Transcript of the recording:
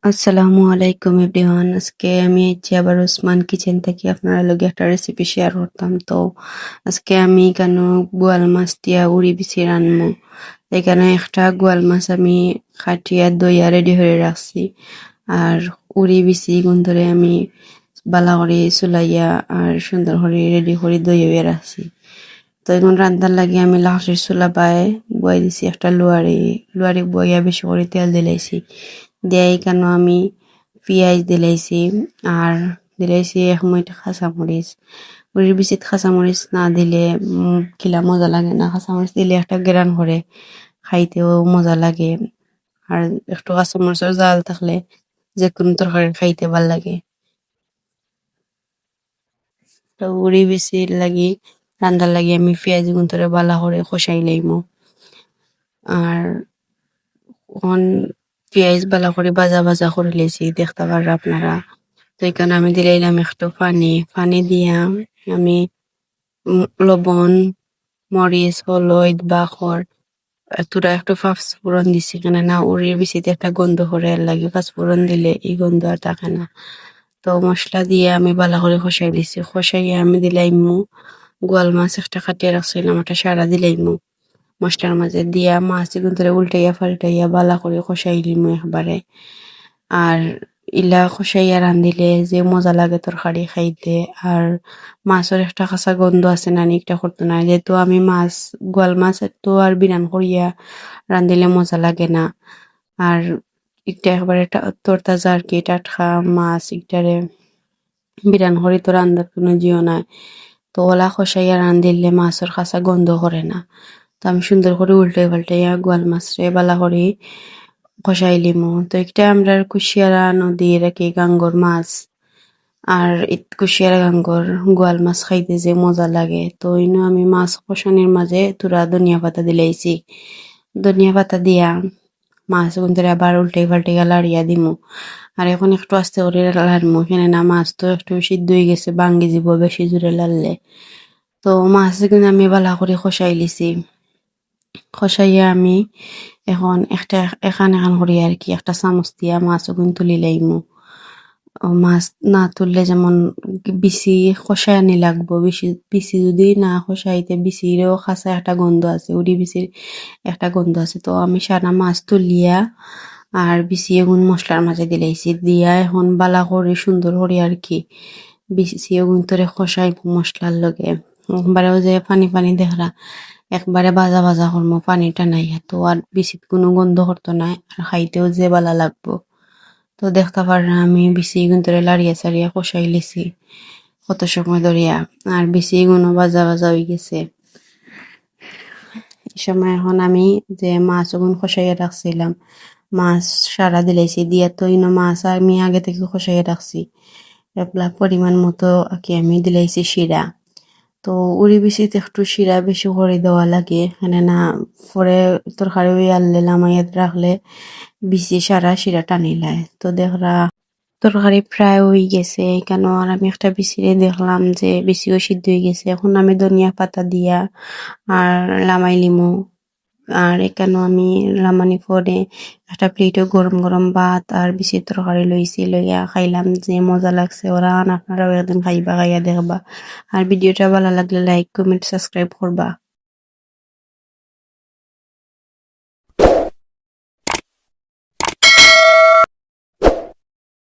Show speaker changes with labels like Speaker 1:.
Speaker 1: আসসালামু আলাইকুম এভরিওয়ান। আজকে আমি আইছি আবার ওসমান কিচেন থেকে আপনারা লগে একটা রেসিপি শেয়ার করতাম। তো আজকে আমি কেন গোয়াল মাছ দিয়া উড়ি বিছি রানবো। এখানে একটা গোয়াল মাছ আমি কাটিয়া দইয়া রেডি হয়ে রাখছি। আর উড়ি বিছি গুণ ধরে আমি বালা করে চুলাইয়া আর সুন্দর করে রেডি করে দইয়া রাখছি। তো এখন রান্ধার লাগে আমি লাশের চুলা পায়ে বয়ে দিছি একটা লোয়ারি বইয়া বেশি করে তেল দিলাইছি। দেয় কেন আমি পিঁয়াজ দিলাইছি আর দিলাইছি এক মুঠ কাঁচামরিচ। উড়ির বিচিত কাঁচামরিচ না দিলে খিলা মজা লাগে না। কাঁচামরিচ দিলে একটা গ্রান করে খাইতেও মজা লাগে। আর একটু কাঁচামরিচের জাল থাকলে যে কোনো তরকারি খাইতে ভাল লাগে। তো উড়ি বিচির লাগি রান্ধার লাগি আমি পেঁয়াজ গুন্তরে বালা করে কষাই লাইমু। আর অন পেঁয়াজ বালা করে ভাজা ভাজা করে লেছি দেখতে পাররা আপনারা। তো এখানে আমি দিলাইলাম একটু পানি দিয়া আমি লবণ, মরিচ, হলুদ, বাখর তুরা একটু পাঁচফোড়ন দিছি কেন না উড়ির বিচিতে একটা গন্ধ করে এর লাগে পাঁচফোড়ন দিলে এই গন্ধ আর থাকে না। তো মশলা দিয়ে আমি ভালো করে কষাই দিছি। কষাইয়া আমি দিলাইমু গোয়াল মাছ একটা কাটিয়ে রাখছিলাম ওটা সারা দিলাইমু মশলার মাঝে দিয়া মাছ এগুন ধরে উল্টাইয়া পাল্টাইয়া বালা করে কষাই লিমু একবারে। আর ইলা কষাইয়া রান্ধিলে যে মজা লাগে তরকারি খাইতে। আর মাছের একটা কাঁচা গন্ধ আছে না একটা করতো না, যেহেতু আমি মাছ গোয়াল মাছ তো আর বিরান করিয়া রান্ধিলে মজা লাগে না। আর একটা একবারে তরতাজা আর কি টাটকা মাছ একটারে বিরান করি তো রান্ধার কোনো জিও নাই। তো ওলা কষাইয়া রান্ধিলে মাছের কাঁচা গন্ধ করে না। তো আমি সুন্দর করে উল্টে পাল্টাইয়া গোয়াল মাছরে বালা করে কষাই লিমু। তো একটা আমরা কুশিয়ারা নদীর কি গাঙ্গর মাছ। আর কুশিয়ারা গাঙ্গর গোয়াল মাছ খাইতে যে মজা লাগে। তো ইনো আমি মাছ কষানির মাঝে তুরা ধনিয়া পাতা দিলাইছি। ধনিয়া পাতা দিয়া মাছ গুনতে আবার উল্টে পাল্টে লাড়িয়া দিমু। আর এখন একটু আস্তে করে লাড়মু কেন না মাছ তো একটু সিদ্ধ হয়ে গেছে, ভাঙ্গি যাব বেশি জোরে লাড়লে। তো মাছ কিন্তু আমি বালা করে কষাই লিছি। কষাইয়া আমি এখন একটা এখান করি আর কি একটা চামচ দিয়া মাছ ওগুন তুলি লাইমু। মাছ না তুললে যেমন বিচি কষায়ানি লাগবো, বেশি বিচি যদি না কষাইতে বিচিরও খাসা একটা গন্ধ আছে, উড়ি বিচির একটা গন্ধ আছে। তো আমি সারা মাছ তুলিয়া আর বিচি এগুন মশলার মাঝে দিলাইছি দিয়া এখন বালা করে সুন্দর করে আর কি বিচি এগুন তোরে কষাই মশলার লগে একবারেও যে পানি পানি দেখরা একবারে ভাজা ভাজা করবো পানিটা নাই তো আর বিচিত কোনো গন্ধ করতো না আর খাইতেও যে বালা লাগবো। তো দেখতে পারেন আমি বিচি গুণ ধরে লাড়িয়া চাড়িয়া কষাই লিছি কত সময় ধরিয়া। আর বিচি গুণও ভাজা ভাজা হয়ে গেছে। এই সময় এখন আমি যে মাছ ওগুন কষাইয়া রাখছিলাম মাছ সারা দিলাইছি দিয়া তো ইনো মাছ আমি আগে থেকে কষাইয়া রাখছি। এগুলা পরিমাণ মতো কি আমি দিলাইছি শিরা। তো উড়ি বিচিতে একটু শিরা বেশি করে দেওয়া লাগে এখানে না পরে তরকারি ওই আনলে লামাইয়া রাখলে বিচি সারা শিরা টানি লায়। তো দেখরা তরকারি প্রায় হয়ে গেছে কেন আর আমি একটা বিচিরে দেখলাম যে বিচিও সিদ্ধ হয়ে গেছে। এখন আমি ধনিয়া পাতা দিয়া আর লামাই লিমু। আর এখানে আমি লামানি পরে একটা প্লেটে গরম গরম ভাত আর বিচির তরকারি লইছি লইয়া খাইলাম যে মজা লাগছে। ওরা আপনারাও একদিন খাইবা খাইয়া দেখবা। আর ভিডিওটা ভালো লাগলে লাইক কমেন্ট সাবস্ক্রাইব করবা।